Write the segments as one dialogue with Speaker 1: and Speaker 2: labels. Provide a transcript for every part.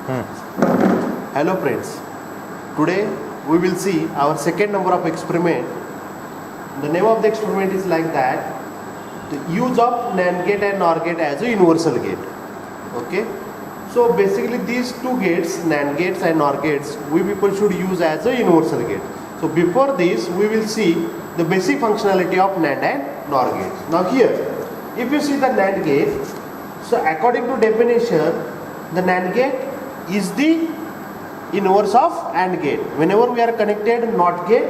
Speaker 1: Hello friends, today we will see our second number of experiment. The name of the experiment is like that, the use of NAND gate and NOR gate as a universal gate. Okay, so basically these two gates, NAND gates and NOR gates, we people should use as a universal gate. So before this we will see the basic functionality of NAND and NOR gates. Now here, if you see the NAND gate, so according to definition, the NAND gate is the inverse of AND gate. Whenever we are connected NOT gate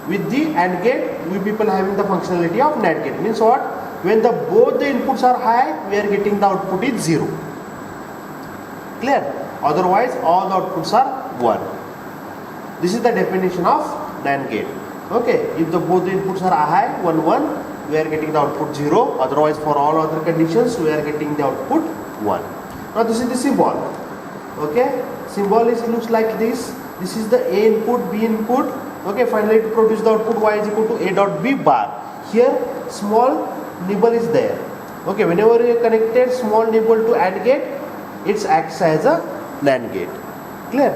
Speaker 1: with the AND gate, we people having the functionality of NAND gate. Means what? When the both the inputs are high, we are getting the output is 0. Clear? Otherwise all the outputs are 1. This is the definition of NAND gate. Okay, if the both the inputs are high, 1 1, we are getting the output 0. Otherwise for all other conditions we are getting the output 1. Now this is the symbol. Okay, symbol looks like this. This is the A input, B input. Okay, finally to produce the output y is equal to A dot B bar. Here small nibble is there. Okay, whenever you connected small nibble to AND gate, it acts as a NAND gate. Clear?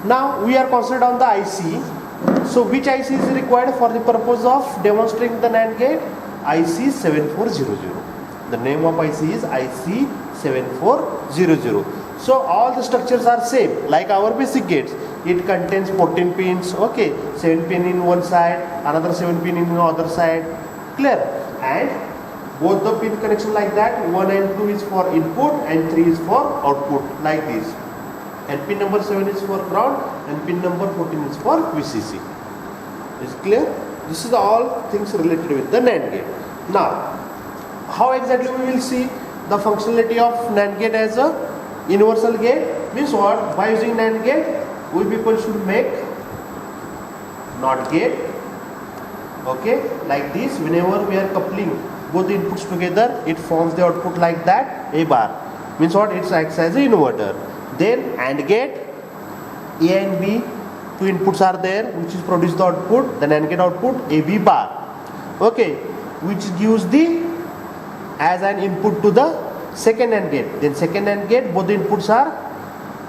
Speaker 1: Now we are concentrated on the IC. So which IC is required for the purpose of demonstrating the NAND gate? IC 7400. The name of IC is IC 7400. So all the structures are same like our basic gates. It contains 14 pins. Okay, 7 pin in one side, another 7 pin in the other side. Clear? And both the pin connection like that. 1 and 2 is for input and 3 is for output, like this. And pin number 7 is for ground and pin number 14 is for VCC. Is clear? This is all things related with the NAND gate. Now, how exactly we will see the functionality of NAND gate as a universal gate? Means what? By using NAND gate, we people should make NOT gate. Okay, like this. Whenever we are coupling both the inputs together, it forms the output like that, A bar. Means what? It acts as an inverter. Then AND gate, A and B, two inputs are there, which is produce the output, the NAND gate output AB bar. Okay, which gives the as an input to the second AND gate. Then second AND gate, both the inputs are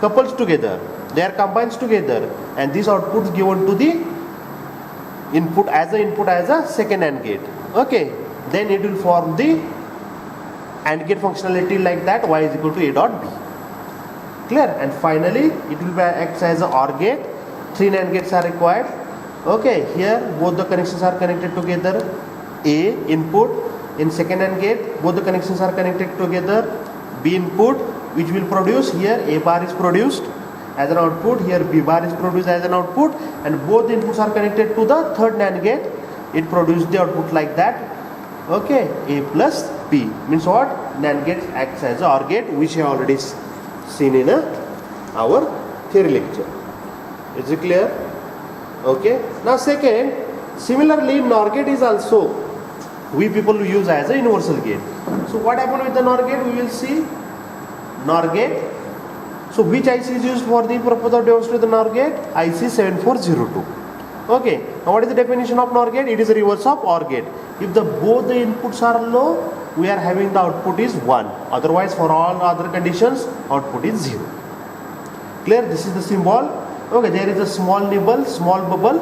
Speaker 1: coupled together, they are combined together, and this output is given to the input as a second AND gate. Okay, then it will form the AND gate functionality like that, y is equal to A dot B. Clear? And finally it will act as a OR gate. 3 NAND gates are required. Okay, here both the connections are connected together. A input. In second AND gate, both the connections are connected together. B input, which will produce, here A bar is produced as an output, here B bar is produced as an output, and both the inputs are connected to the third NAND gate. It produces the output like that. Okay, A plus B. Means what? NAND gate acts as a OR gate, which I already seen in our theory lecture. Is it clear? Okay. Now second, similarly NOR gate is also we people use as a universal gate. So what happened with the NOR gate? We will see NOR gate. So which IC is used for the purpose of demonstrating the NOR gate? IC 7402. Okay. Now what is the definition of NOR gate? It is a reverse of OR gate. If the both the inputs are low, we are having the output is 1. Otherwise for all other conditions, output is 0. Clear? This is the symbol. Okay, there is a small nibble, small bubble.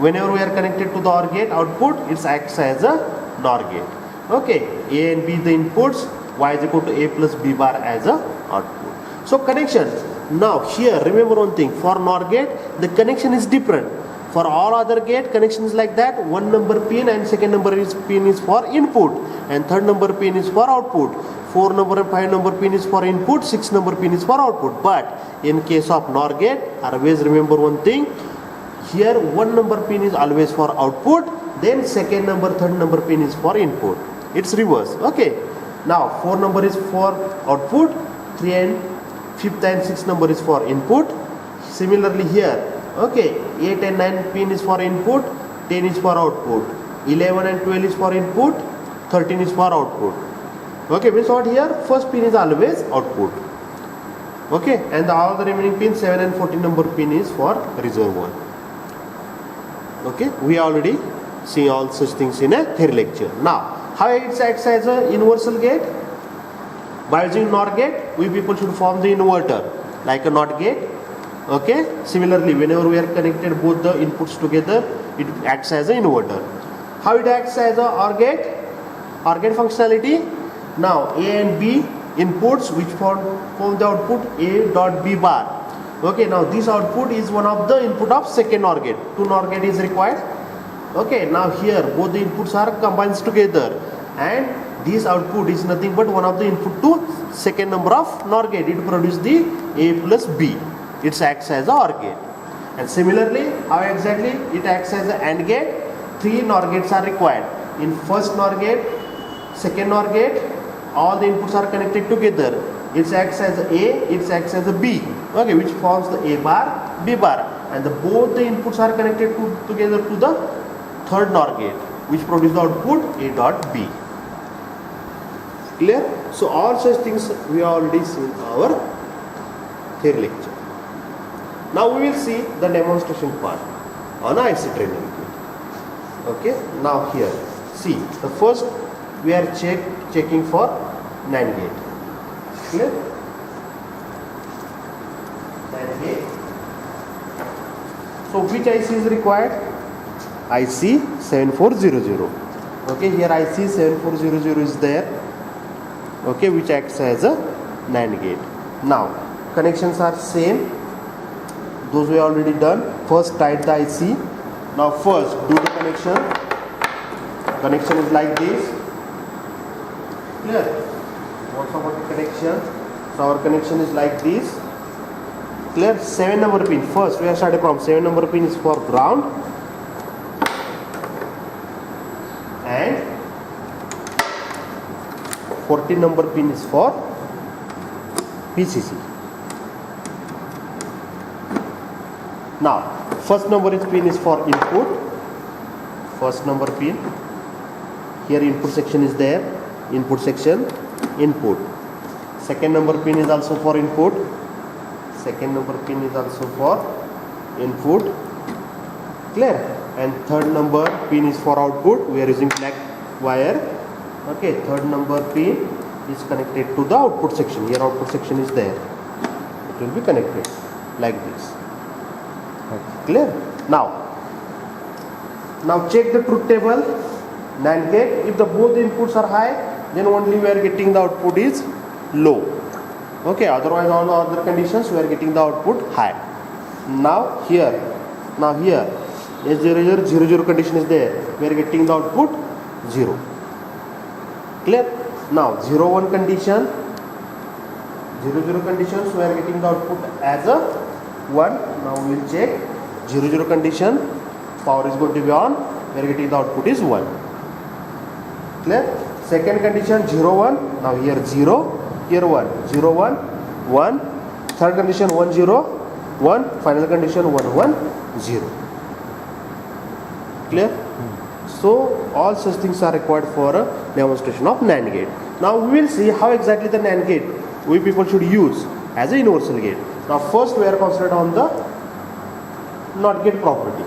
Speaker 1: Whenever we are connected to the OR gate output, it acts as a NOR gate. Okay, A and B the inputs, y is equal to A plus B bar as a output. So connection. Now here remember one thing, for NOR gate the connection is different. For all other gate connection is like that, 1 number pin and second number pin is for input and third number pin is for output. 4 number and 5 number pin is for input, 6 number pin is for output. But in case of NOR gate, always remember one thing, here 1 number pin is always for output, then second number, third number pin is for input. It's reverse. Okay. Now 4 number is for output, 3 and 5th and 6th number is for input. Similarly here, okay, 8 and 9 pin is for input, 10 is for output, 11 and 12 is for input, 13 is for output. Okay, means what here? First pin is always output. Okay, and all the remaining pins 7 and 14 number pin is for reserve one. Okay, we already see all such things in a theory lecture. Now, how it acts as a universal gate? By using NOR gate, we people should form the inverter. like a NOT gate. Okay, similarly whenever we are connected both the inputs together, it acts as an inverter. How it acts as a OR gate? OR gate functionality. Now A and B inputs which form the output A dot B bar. Okay, now this output is one of the input of second OR gate. 2 NOR gate is required. Okay, now here both the inputs are combined together, and this output is nothing but one of the input to second number of NOR gate. It produces the A plus B. It acts as a OR gate. And similarly, how exactly it acts as an AND gate? 3 NOR gates are required. In first NOR gate, second NOR gate, all the inputs are connected together. It acts as a A, it acts as a B. Okay, which forms the A bar, B bar, and both the inputs are connected together to the third NOR gate, which produces the output A dot B. Clear? So all such things we have already seen in our theory lecture. Now we will see the demonstration part on IC training. Okay, now here see the first we are checking for NAND gate. Clear? NAND gate. So which IC is required? IC 7400. Okay, here IC 7400 is there. Okay, which acts as a NAND gate. Now connections are same. Those we already done. First tied the IC. Now first do the connection. Connection is like this. Clear? What's about the connection? So our connection is like this. Clear? 7 number pin. First we are starting from 7 number pin is for ground, and 14 number pin is for PCC. Now first number pin is for input. First number pin. Here input section is there. Input section, input. Second number pin is also for input. Second number pin is also for input. Clear? And third number pin is for output. We are using black wire. Okay, third number pin is connected to the output section. Here output section is there. It will be connected like this. Clear? Now check the truth table. NAND gate, if the both inputs are high, then only we are getting the output is low. Okay, otherwise all the other conditions we are getting the output high. Now here S0000 condition is there. We are getting the output 0. Clear? Now 01 condition, 00 conditions we are getting the output as a 1. Now we will check 00 condition, power is going to be on, we are getting the output is 1. Clear? Second condition 01, now here 0, here 1, 0 1, 1. Third condition 1 0, 1. Final condition 1 1 0. Clear? So all such things are required for a demonstration of NAND gate. Now we will see how exactly the NAND gate we people should use as a universal gate. Now first we are concentrated on the NOT gate property.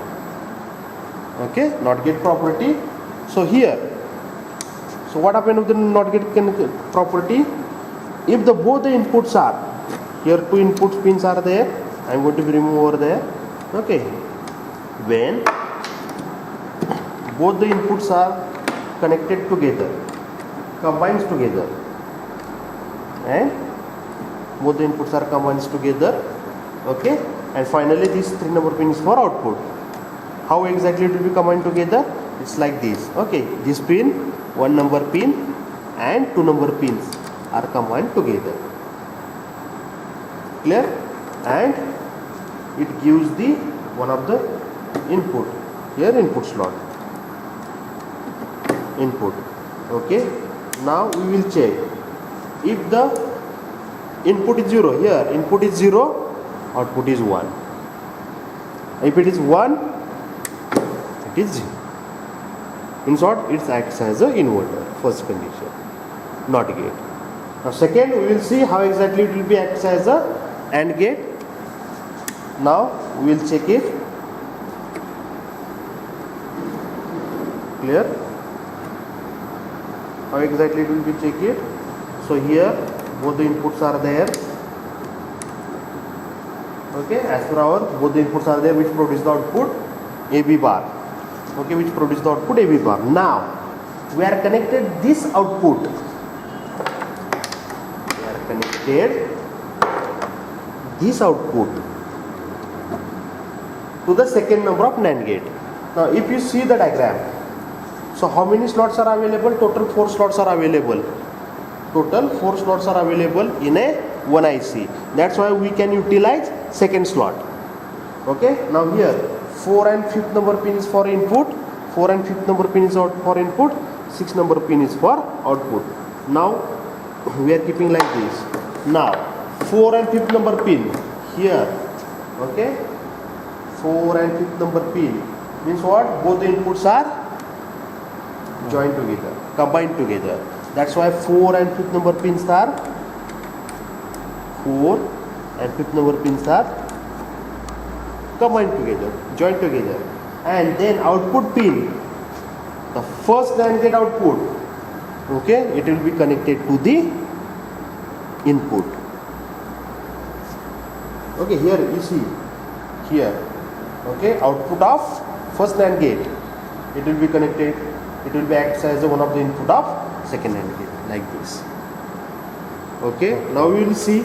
Speaker 1: Okay, NOT gate property. So here, so what happened with the NOT gate property? If the both the inputs are, here 2 input pins are there, I am going to remove over there. Okay, when both the inputs are connected together, combined together, and both the inputs are combined together. Okay, and finally this 3 number pin is for output. How exactly it will be combined together? It's like this. Okay, this pin, 1 number pin and 2 number pins are combined together. Clear? And it gives the one of the input. Here input slot. Input. Okay. Now we will check. If the input is 0, here input is 0, output is 1. If it is 1, it is 0. In short, it acts as an inverter. First condition, NOT gate. Now second, we will see how exactly it will be acts as a AND gate. Now we will check it. Clear? How exactly it will be check it? So here both the inputs are there. Okay, as per our both the inputs are there which produce the output AB bar. Okay, which produce the output AB bar. Now we are connected this output. We are connected this output to the second number of NAND gate. Now if you see the diagram, so how many slots are available? Total 4 slots are available. Total 4 slots are available in a one IC. That's why we can utilize second slot. Okay, now here 4 and 5th number pin is for input, 4 and 5th number pin is for input, 6 number pin is for output. Now we are keeping like this. Now 4 and 5th number pin here. Okay, 4 and 5th number pin means what? Both the inputs are joined together, combined together. That's why 4 and 5th number pins are 4 and 5th number pins are combined together, joined together. And then output pin, the first NAND gate output, okay, it will be connected to the input. Okay, here you see, here, okay, output of first NAND gate, it will be connected, it will be acts as one of the input of second NAND gate, like this. Okay, now we will see.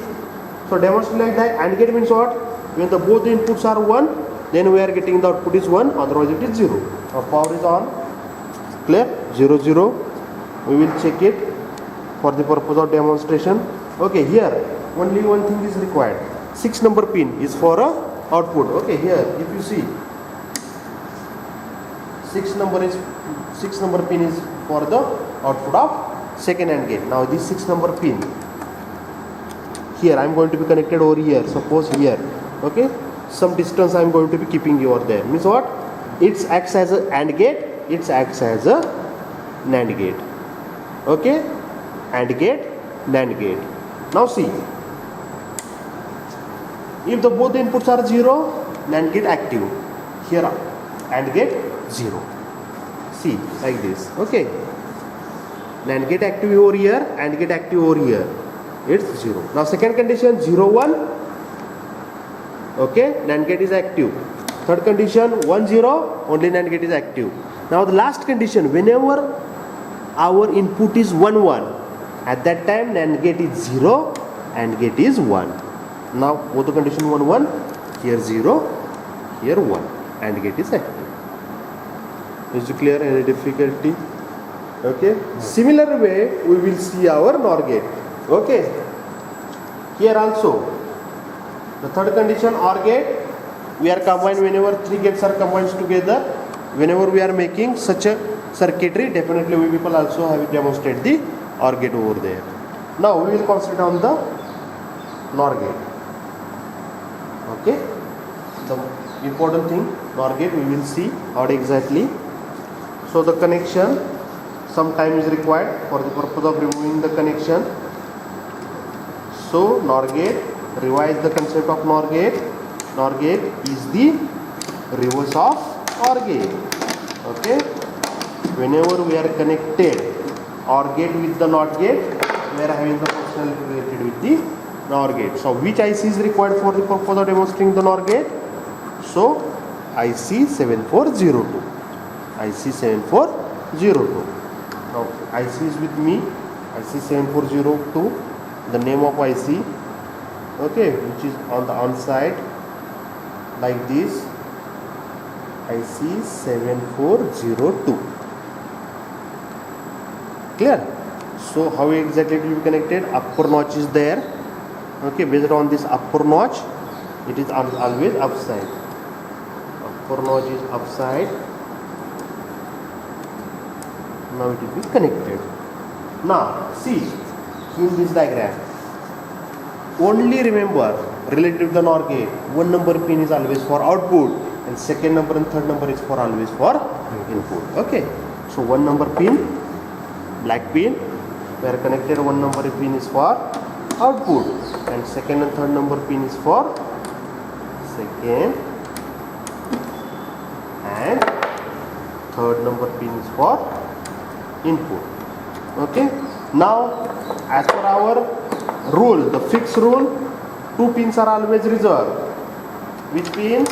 Speaker 1: So demonstrate like that. AND gate means what? When the both the inputs are 1, then we are getting the output is 1, otherwise it is 0. Now power is on. Clear? 0 0. We will check it for the purpose of demonstration. Okay, here only one thing is required. 6 number pin is for a output. Okay, here if you see, 6 number pin is for the output of second AND gate. Now this 6 number pin, here I am going to be connected over here, suppose here. Okay, some distance I am going to be keeping over there. Means what? It acts as a AND gate, it acts as a NAND gate. Okay, AND gate, NAND gate. Now see, if the both the inputs are 0, NAND gate active. Here AND gate 0. See, like this. Okay, NAND gate active over here, AND gate active over here. It's 0. Now second condition 0 1. Okay, NAND gate is active. Third condition 1 0, only NAND gate is active. Now the last condition, whenever our input is 1 1, at that time NAND gate is 0, AND gate is 1. Now both the condition 1 1, here 0, here 1, AND gate is active. Is it clear? Any difficulty? Okay. Similar way we will see our NOR gate. Okay. Here also the third condition OR gate, we are combined whenever 3 gates are combined together. Whenever we are making such a circuitry, definitely we people also have demonstrated the OR gate over there. Now we will concentrate on the NOR gate. Okay. The important thing, NOR gate, we will see how exactly. So the connection, some time is required for the purpose of removing the connection. So NOR gate, revise the concept of NOR gate. NOR gate is the reverse of OR gate. Okay. Whenever we are connected OR gate with the NOT gate, we are having the functionality related with the NOR gate. So which IC is required for the purpose of demonstrating the NOR gate? So IC 7402. IC 7402. Now IC is with me, IC 7402, the name of IC, okay, which is on the on side like this, IC 7402. Clear? So how exactly it will be connected? Upper notch is there. Okay, based on this upper notch, it is always upside. Upper notch is upside. Now it will be connected. Now see in this diagram, only remember relative to the NOR gate, 1 number pin is always for output and second number and third number is for always for input. Okay, so 1 number pin, black pin, where connected 1 number pin is for output and second and third number pin is for second and third number pin is for input. Okay, now as per our rule, the fixed rule, 2 pins are always reserved. Which pins?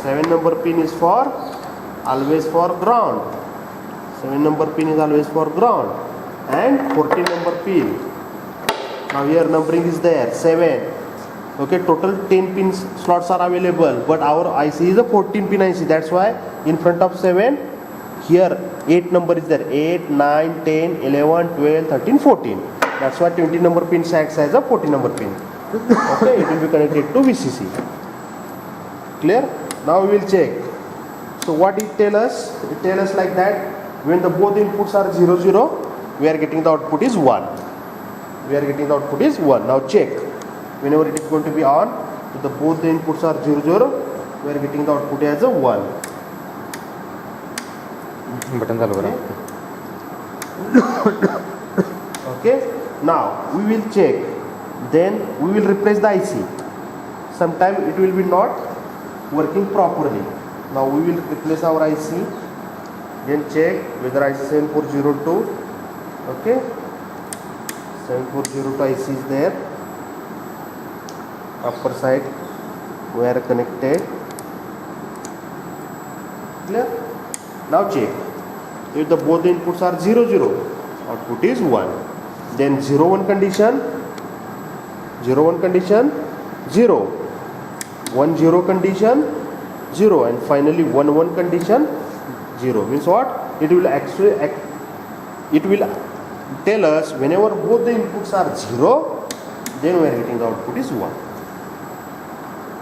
Speaker 1: 7 number pin is for always for ground. 7 number pin is always for ground. And 14 number pin. Now here numbering is there 7. Okay, total 10 pins slots are available, but our IC is a 14 pin IC. That's why in front of 7 here 8 number is there. 8, 9, 10, 11, 12, 13, 14. That's why 20 number pin acts as a 14 number pin. Okay, it will be connected to VCC. Clear? Now we will check. So what it tell us? It tell us like that when the both inputs are 0, 0, we are getting the output is 1. We are getting the output is 1. Now check. Whenever it is going to be on, so the both the inputs are 0, 0, we are getting the output as a 1.
Speaker 2: Button चालू करा.
Speaker 1: Okay. Now we will check. Then we will replace the IC. Sometimes it will be not working properly. Now we will replace our IC. Then check whether IC 7402. Okay. 7402 IC is there. Upper side we are connected. Clear? Now check. If the both the inputs are 0, 0, output is 1. Then 0, 1 condition, 0, 1 condition, 0. 1, 0 condition, 0. And finally 1, 1 condition, 0. Means what? It will actually it will tell us whenever both the inputs are 0, then we are getting the output is 1.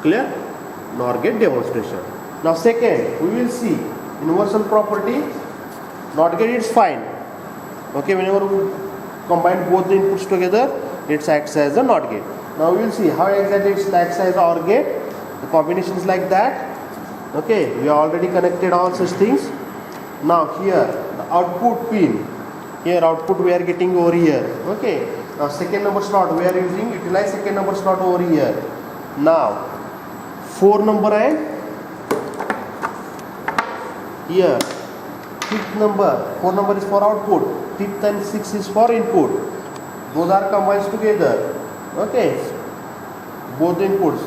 Speaker 1: Clear? NOR gate demonstration. Now second, we will see inversion property. NOT gate is fine. Okay, whenever we combine both the inputs together, it acts as a NOT gate. Now we will see how exactly it acts as OR gate. The combination is like that. Okay, we already connected all such things. Now here the output pin. Here output we are getting over here. Okay. Now second number slot we are using utilize second number slot over here. Now 4 number and here 5th number. 4 number is for output. 5th and 6th is for input. Both are combined together. Okay. Both inputs.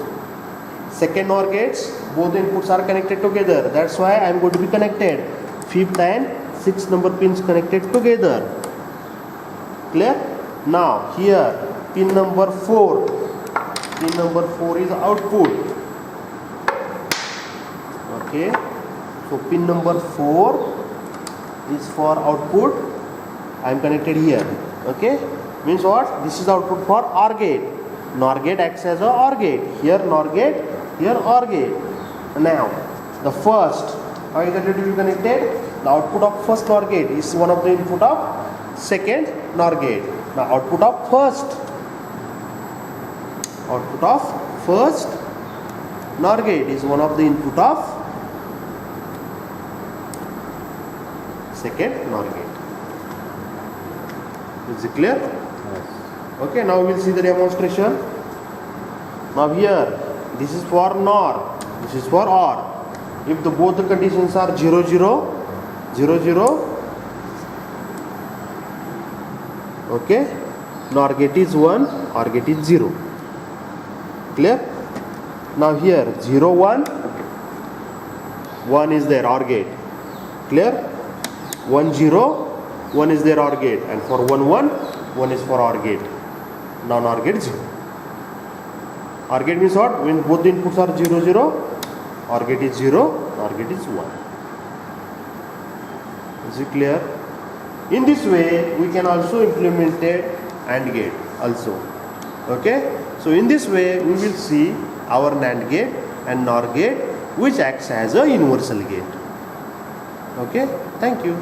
Speaker 1: Second NOR gates. Both inputs are connected together. That's why I am going to be connected. 5th and 6th number pins connected together. Clear? Now here pin number 4. Pin number 4 is output. Okay. So pin number 4 is for output. I am connected here. Okay. Means what? This is output for OR gate. NOR gate acts as a OR gate. Here NOR gate, here OR gate. Now the first, how is that to be connected? The output of first NOR gate is one of the input of second NOR gate. Now output of first NOR gate is one of the input of second NOR gate. Is it clear?
Speaker 2: Yes.
Speaker 1: Okay, now we will see the demonstration. Now here, this is for NOR, this is for OR. If both the conditions are 0, 0, 0, 0, okay, NOR gate is 1, OR gate is 0. Clear? Now here 0, 1, 1 is there OR gate. Clear? 1, 0, 1 is there OR gate, and for 1, 1, 1 is for OR gate. Now NOR gate 0. OR gate means what? When both the inputs are 0, 0, OR gate is 0, OR gate is 1. Is it clear? In this way, we can also implement a AND gate also. Okay? So in this way, we will see our NAND gate and NOR gate, which acts as a universal gate. Okay? Thank you.